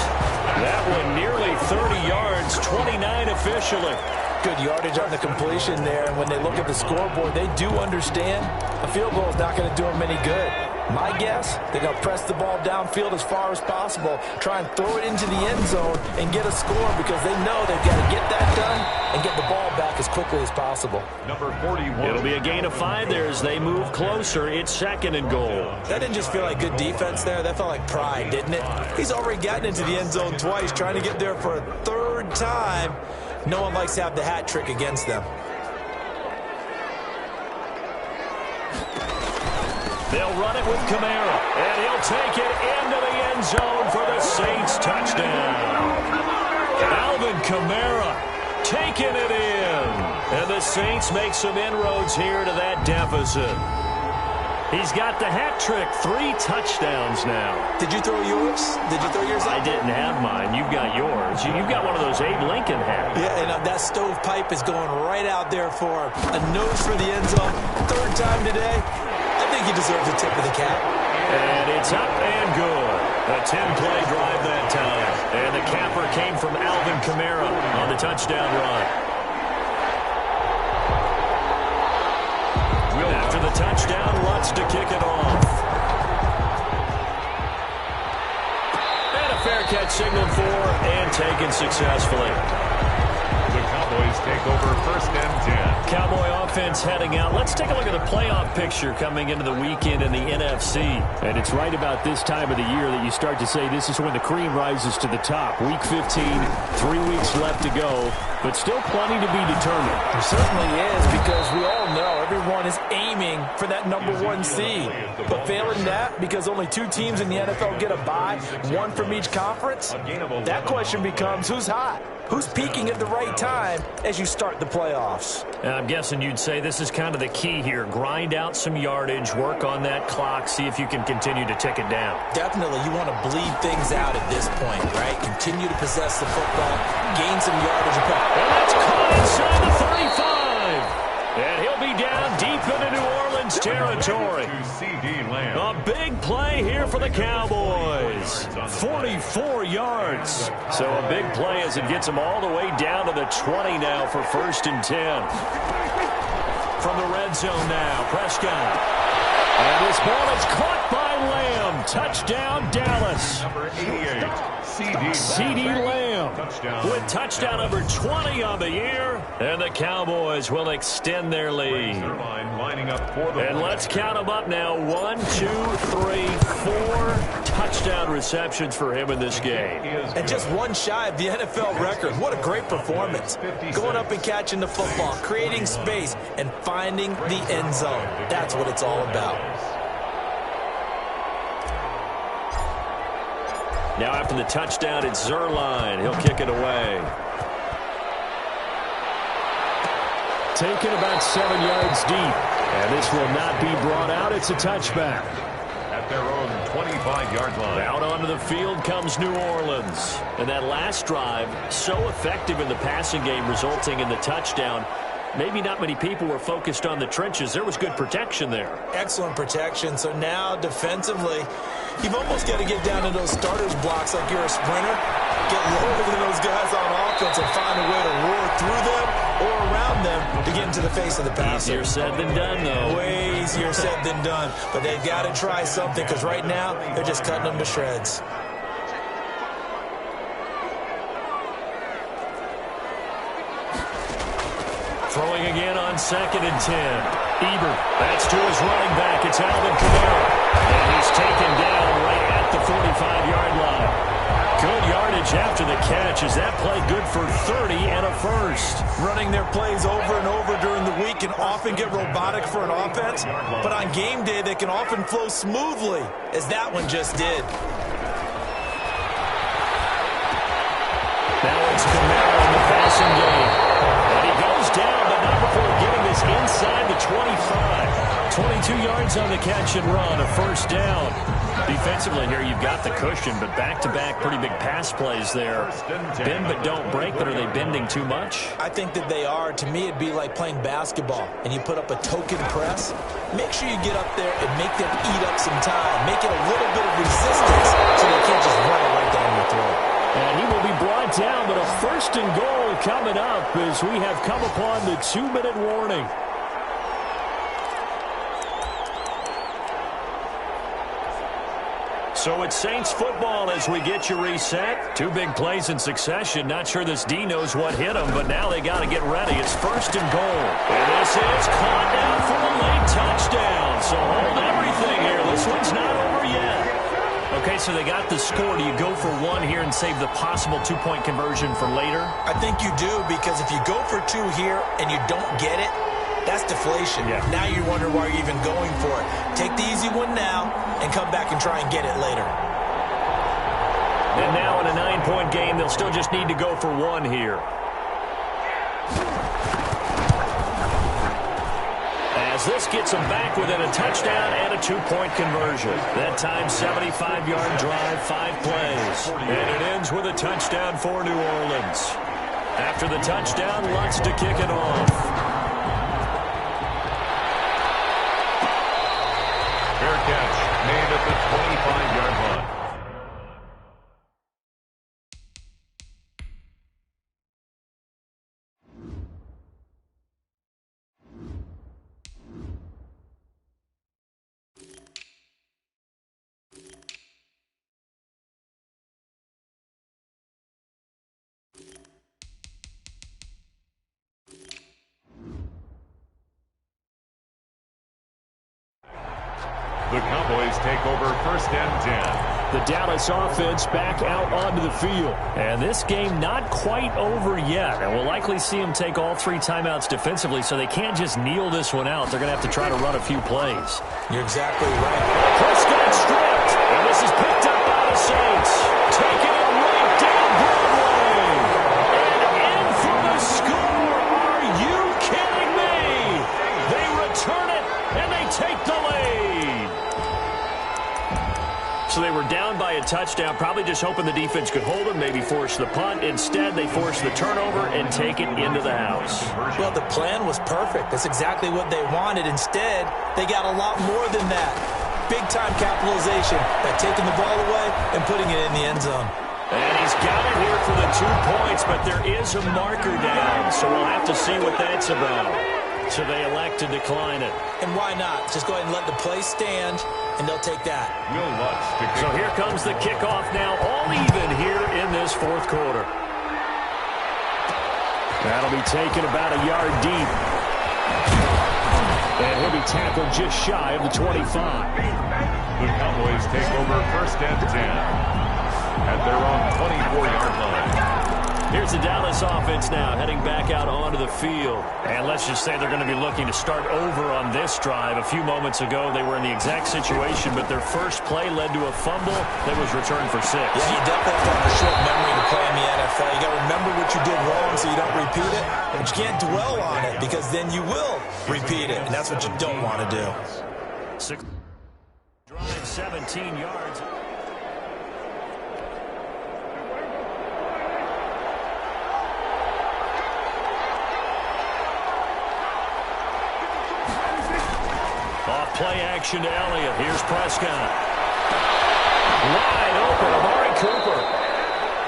That one nearly 30 yards, 29 officially. Good yardage on the completion there, and when they look at the scoreboard, they do understand a field goal is not going to do them any good. My guess, they're going to press the ball downfield as far as possible, try and throw it into the end zone and get a score because they know they've got to get that done and get the ball back as quickly as possible. Number 41. It'll be a gain of 5 there as they move closer. It's 2nd and goal. That didn't just feel like good defense there. That felt like pride, didn't it? He's already gotten into the end zone twice, trying to get there for a 3rd time. No one likes to have the hat trick against them. They'll run it with Kamara, and he'll take it into the end zone for the Saints touchdown. Alvin Kamara taking it in. And the Saints make some inroads here to that deficit. He's got the hat trick, 3 touchdowns now. Did you throw yours? Did you throw yours out? I didn't have mine. You've got yours. You've got one of those Abe Lincoln hats. Yeah, and that stovepipe is going right out there for a nose for the end zone. 3rd time today. I think he deserves a tip of the cap. And it's up and good. A 10-play drive that time. And the capper came from Alvin Kamara on the touchdown run. After the touchdown, Lutz to kick it off. And a fair catch signaled for and taken successfully. The Cowboys take over 1st and 10. Cowboy offense heading out. Let's take a look at the playoff picture coming into the weekend in the NFC. And it's right about this time of the year that you start to say this is when the cream rises to the top. Week 15, 3 weeks left to go, but still plenty to be determined. There certainly is, because we all know everyone is aiming for that #1 seed. But failing that, because only 2 teams in the NFL get a bye, 1 from each conference, that question becomes who's hot? who's peaking at the right time as you start the playoffs. I'm guessing you'd say this is kind of the key here. Grind out some yardage, work on that clock, see if you can continue to tick it down. Definitely, you want to bleed things out at this point, right? Continue to possess the football, gain some yardage. And that's caught inside the 35. And he'll be down deep into New Orleans territory. A big play here for the Cowboys. 44 yards. So a big play as it gets them all the way down to the 20 now for 1st and 10. From the red zone now, Prescott. And this ball is caught by Lamb. Touchdown, Dallas. Number 88, CeeDee Lamb with touchdown number 20 on the year. And the Cowboys will extend their lead. And let's count them up now. 1, 2, 3, 4 touchdown receptions for him in this game. And just one shy of the NFL record. What a great performance. Going up and catching the football, creating space, and finding the end zone. That's what it's all about. Now after the touchdown, it's Zerline. He'll kick it away. Taken about 7 yards deep. And this will not be brought out. It's a touchback. At their own 25-yard line. Out onto the field comes New Orleans. And that last drive, so effective in the passing game, resulting in the touchdown. Maybe not many people were focused on the trenches. There was good protection there. Excellent protection. So now defensively, you've almost got to get down to those starters blocks like you're a sprinter. Get lower than those guys on offense and find a way to roar through them or around them to get into the face of the passer. Easier said than done, though. Way easier said than done. But they've got to try something because right now they're just cutting them to shreds. Throwing again on 2nd and 10. Ebert, that's to his running back. It's Alvin Kamara. And he's taken down right at the 45-yard line. Good yardage after the catch. Is that play good for 30 and a first? Running their plays over and over during the week can often get robotic for an offense, but on game day they can often flow smoothly, as that one just did. Now it's Kamara in the passing game. And he goes down, but not before getting this inside the 25. 22 yards on the catch and run, a first down. Defensively here, you've got the cushion, but back-to-back pretty big pass plays there. Bend but don't break, but are they bending too much? I think that they are. To me, it'd be like playing basketball, and you put up a token press. Make sure you get up there and make them eat up some time. Make it a little bit of resistance so they can't just run it right down your throat. And he will be brought down, but a 1st and goal coming up as we have come upon the 2-minute warning. So it's Saints football as we get you reset. 2 big plays in succession. Not sure this D knows what hit him, but now they got to get ready. It's 1st and goal. And this is caught down for a late touchdown. So hold everything here. This one's not over yet. Okay, so they got the score. Do you go for 1 here and save the possible 2-point conversion for later? I think you do, because if you go for 2 here and you don't get it, that's deflation. Yeah. Now you wonder why you're even going for it. Take the easy one now and come back and try and get it later. And now in a 9-point game, they'll still just need to go for 1 here. As this gets them back within a touchdown and a 2-point conversion. That time, 75-yard drive, 5 plays. And it ends with a touchdown for New Orleans. After the touchdown, Lutz to kick it off. Fair catch made at the 25-yard line. The Cowboys take over 1st and 10. The Dallas offense back out onto the field. And this game not quite over yet. And we'll likely see them take all 3 timeouts defensively, so they can't just kneel this one out. They're going to have to try to run a few plays. You're exactly right. Prescott stripped. And this is picked up by the Saints. Taking it right down Broadway. And So they were down by a touchdown, probably just hoping the defense could hold them, maybe force the punt. Instead, they forced the turnover and take it into the house. Well, the plan was perfect. That's exactly what they wanted. Instead, they got a lot more than that. Big-time capitalization by taking the ball away and putting it in the end zone. And he's got it here for the 2 points, but there is a marker down, so we'll have to see what that's about. So they elect to decline it. And why not? Just go ahead and let the play stand, and they'll take that. So here comes the kickoff now, all even here in this fourth quarter. That'll be taken about a yard deep. And he'll be tackled just shy of the 25. The Cowboys take over 1st and 10 at their own 24-yard line. Here's the Dallas offense now heading back out onto the field. And let's just say they're going to be looking to start over on this drive. A few moments ago, they were in the exact situation, but their first play led to a fumble that was returned for 6. Yeah, you definitely have to have a short memory to play in the NFL. You got to remember what you did wrong so you don't repeat it. But you can't dwell on it because then you will repeat it, and that's what you don't want to do. 6 drive, 17 yards. Off play action to Elliott. Here's Prescott. Wide open, Amari Cooper.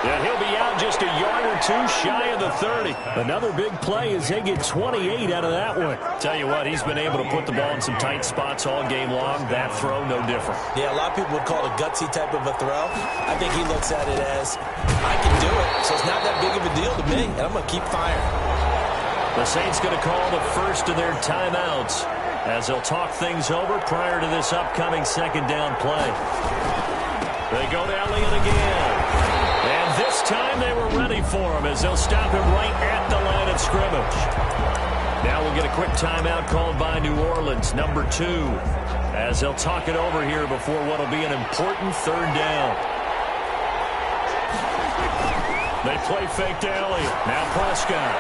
And he'll be out just a yard or 2 shy of the 30. Another big play as they get 28 out of that one. Tell you what, he's been able to put the ball in some tight spots all game long. That throw, no different. Yeah, a lot of people would call it a gutsy type of a throw. I think he looks at it as, I can do it, so it's not that big of a deal to me, and I'm going to keep firing. The Saints going to call the first of their timeouts as they'll talk things over prior to this upcoming 2nd down play. They go to Elliott again. And this time they were ready for him as they'll stop him right at the line of scrimmage. Now we'll get a quick timeout called by New Orleans, number 2, as they'll talk it over here before what will be an important 3rd down. They play fake to Elliott. Now Prescott.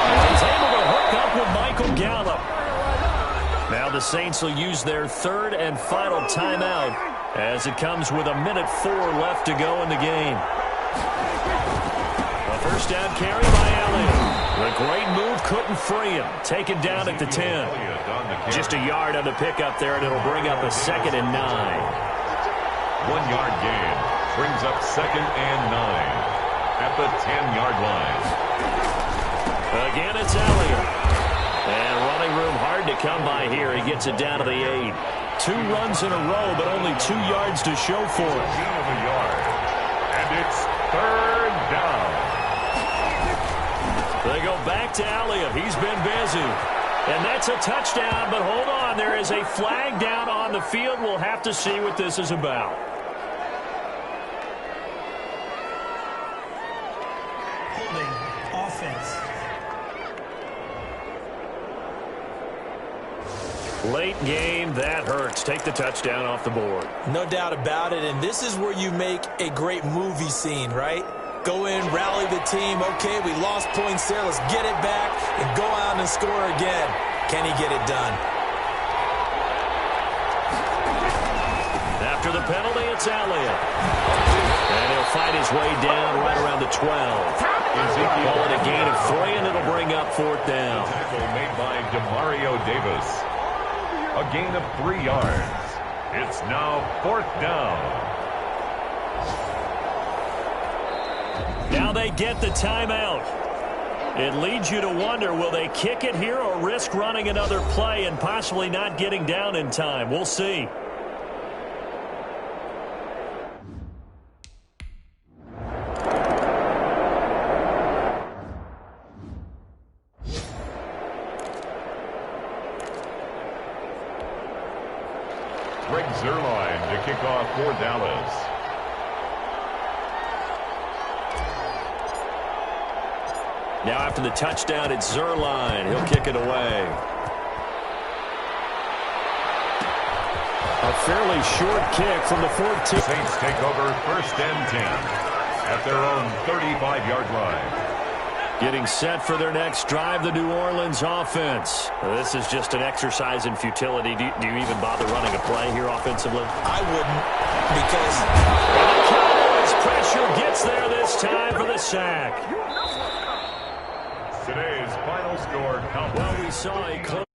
And he's able to hook up with Michael Gallup. Now the Saints will use their 3rd and final timeout as it comes with 1:04 left to go in the game. A 1st down carry by Elliott. The great move couldn't free him. Taken down at the 10. Just a yard on the pickup there, and it'll bring up a 2nd and 9. 1-yard gain brings up 2nd and 9 at the 10-yard line. Again, it's Elliott. And running room hard to come by here. He gets it down to the 8. 2 runs in a row, but only 2 yards to show for it. And it's 3rd down. They go back to Elliott. He's been busy. And that's a touchdown, but hold on. There is a flag down on the field. We'll have to see what this is about. Holding offense. Late game, that hurts. Take the touchdown off the board. No doubt about it, and this is where you make a great movie scene, right? Go in, rally the team. Okay, we lost points there. Let's get it back and go out and score again. Can he get it done? After the penalty, it's Elliott. And he'll fight his way down right around the 12. Call it a gain of 3, and it'll bring up 4th down. Tackle made by Demario Davis. A gain of 3 yards. It's now 4th down. Now they get the timeout. It leads you to wonder, will they kick it here or risk running another play and possibly not getting down in time? We'll see. Greg Zuerlein to kick off for Dallas. Now after the touchdown, it's Zuerlein. He'll kick it away. A fairly short kick from the 14. Saints take over 1st and 10 at their own 35-yard line. Getting set for their next drive, the New Orleans offense. This is just an exercise in futility. Do you even bother running a play here offensively? I wouldn't, because... And the Cowboys pressure gets there this time for the sack. Today's final score, Cowboys. Well, we saw a close